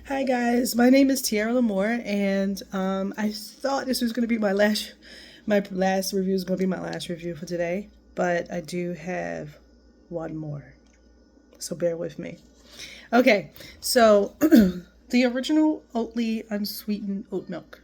Hi guys, my name is Tiara Lamore, and I thought this was going to be my last review is going to be my last review for today, but I do have one more, so bear with me. Okay, so the original Oatly unsweetened oat milk.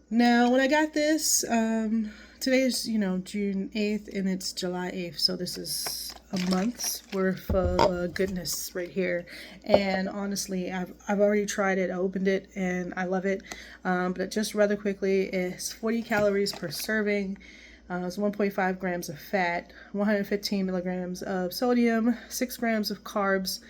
Now, when I got this, today is, June 8th and it's July 8th. So this is a month's worth of goodness right here. And honestly, I've already tried it. I opened it and I love it. But just rather quickly, it's 40 calories per serving. It's 1.5 grams of fat, 115 milligrams of sodium, 6 grams of carbs,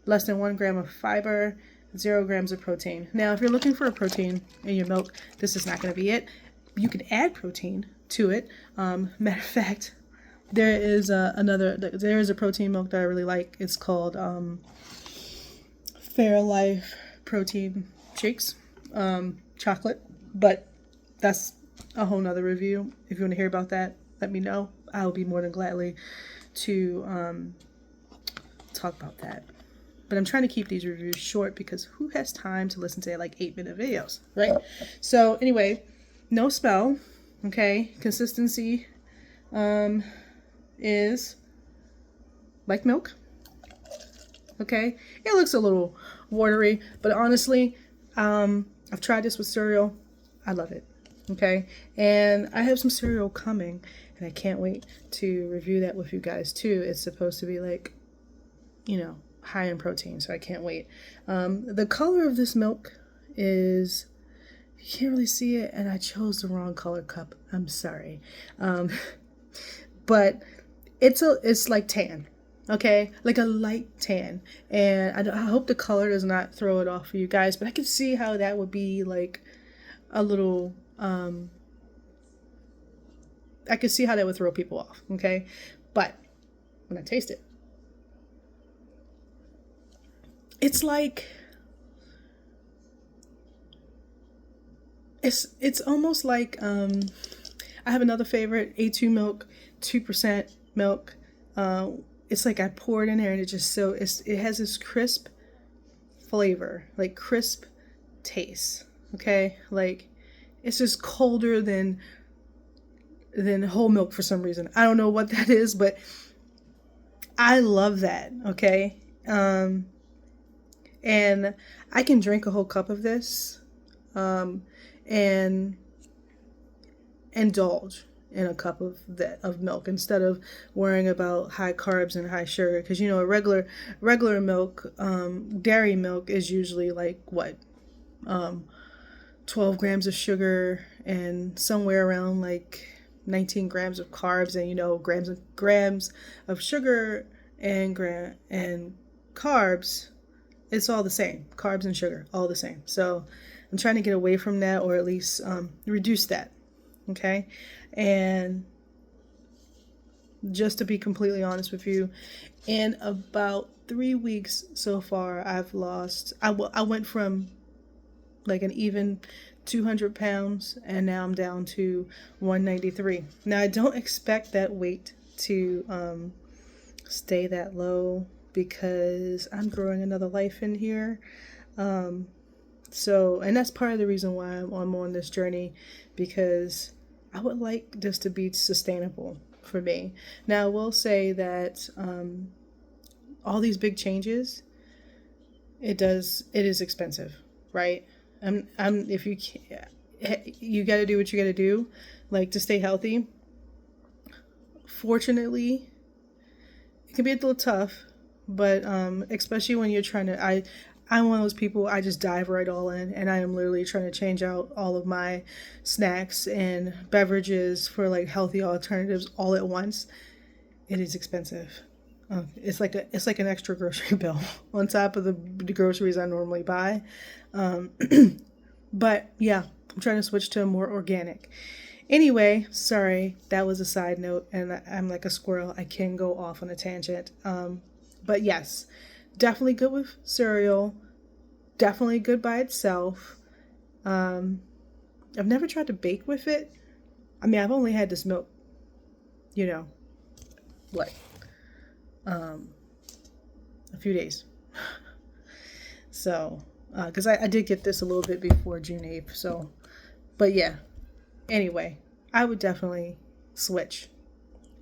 less than 1 gram of fiber, 0 grams of protein. Now, if you're looking for a protein in your milk, this is not going to be it. You can add protein to it. Matter of fact, there is a protein milk that I really like. It's called Fairlife Protein Shakes, chocolate. But that's a whole nother review. If you want to hear about that, let me know. I'll be more than gladly to talk about that. But I'm trying to keep these reviews short because who has time to listen to like 8-minute videos, right? So anyway, no smell, okay? Consistency is like milk, okay? It looks a little watery, but honestly, I've tried this with cereal. I love it, okay? And I have some cereal coming, and I can't wait to review that with you guys too. It's supposed to be like, high in protein, so I can't wait. The color of this milk is, you can't really see it, and I chose the wrong color cup. I'm sorry. But it's like tan, okay? Like a light tan. And I hope the color does not throw it off for you guys, but I can see how that would be like a little, I could see how that would throw people off, okay? But when I taste it, it's like it's almost like I have another favorite, A2 milk, 2% milk. It's like I pour it in there and it has this crisp flavor, like crisp taste. Okay, like it's just colder than whole milk for some reason. I don't know what that is, but I love that. Okay. And I can drink a whole cup of this and indulge in a cup of milk instead of worrying about high carbs and high sugar. Because a regular milk, dairy milk is usually like what, 12 grams of sugar and somewhere around like 19 grams of carbs, and grams of sugar and carbs. It's all the same. Carbs and sugar, all the same. So I'm trying to get away from that, or at least reduce that. Okay? And just to be completely honest with you, in about 3 weeks so far, I went from like an even 200 pounds, and now I'm down to 193. Now, I don't expect that weight to stay that low, because I'm growing another life in here. And that's part of the reason why I'm on this journey, because I would like this to be sustainable for me. Now, I will say that all these big changes, it is expensive, right? If you got to do what you got to do, like to stay healthy. Fortunately, it can be a little tough. But especially when you're trying to, I'm one of those people, I just dive right all in, and I am literally trying to change out all of my snacks and beverages for like healthy alternatives all at once. It is expensive. It's like an extra grocery bill on top of the groceries I normally buy. But yeah, I'm trying to switch to a more organic. Anyway, sorry, that was a side note, and I'm like a squirrel. I can go off on a tangent. But yes, definitely good with cereal. Definitely good by itself. I've never tried to bake with it. I mean, I've only had this milk, what, a few days. So, because I did get this a little bit before June 8th. So, but yeah. Anyway, I would definitely switch.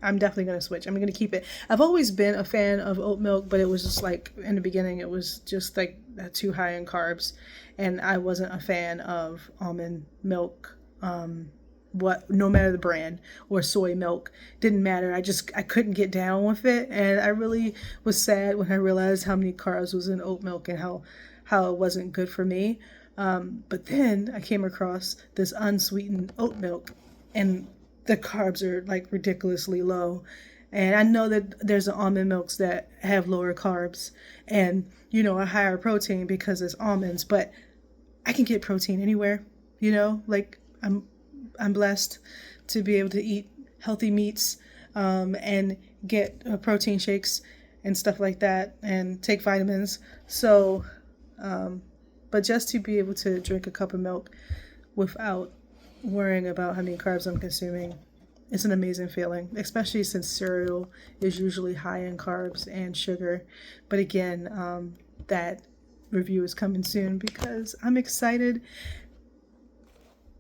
I'm definitely going to switch. I'm going to keep it. I've always been a fan of oat milk, but it was just like in the beginning, it was just like too high in carbs. And I wasn't a fan of almond milk. No matter the brand, or soy milk, didn't matter. I couldn't get down with it. And I really was sad when I realized how many carbs was in oat milk and how it wasn't good for me. But then I came across this unsweetened oat milk, and the carbs are like ridiculously low. And I know that there's almond milks that have lower carbs and, a higher protein because it's almonds, but I can get protein anywhere, like I'm blessed to be able to eat healthy meats, and get protein shakes and stuff like that and take vitamins. So, but just to be able to drink a cup of milk without worrying about how many carbs I'm consuming, it's an amazing feeling, especially since cereal is usually high in carbs and sugar. But again, that review is coming soon because I'm excited.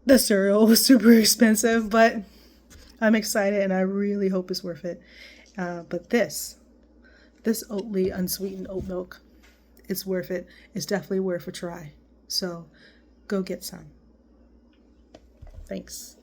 The cereal was super expensive, but I'm excited and I really hope it's worth it. But this Oatly unsweetened oat milk, it's worth it. It's definitely worth a try. So go get some. Thanks.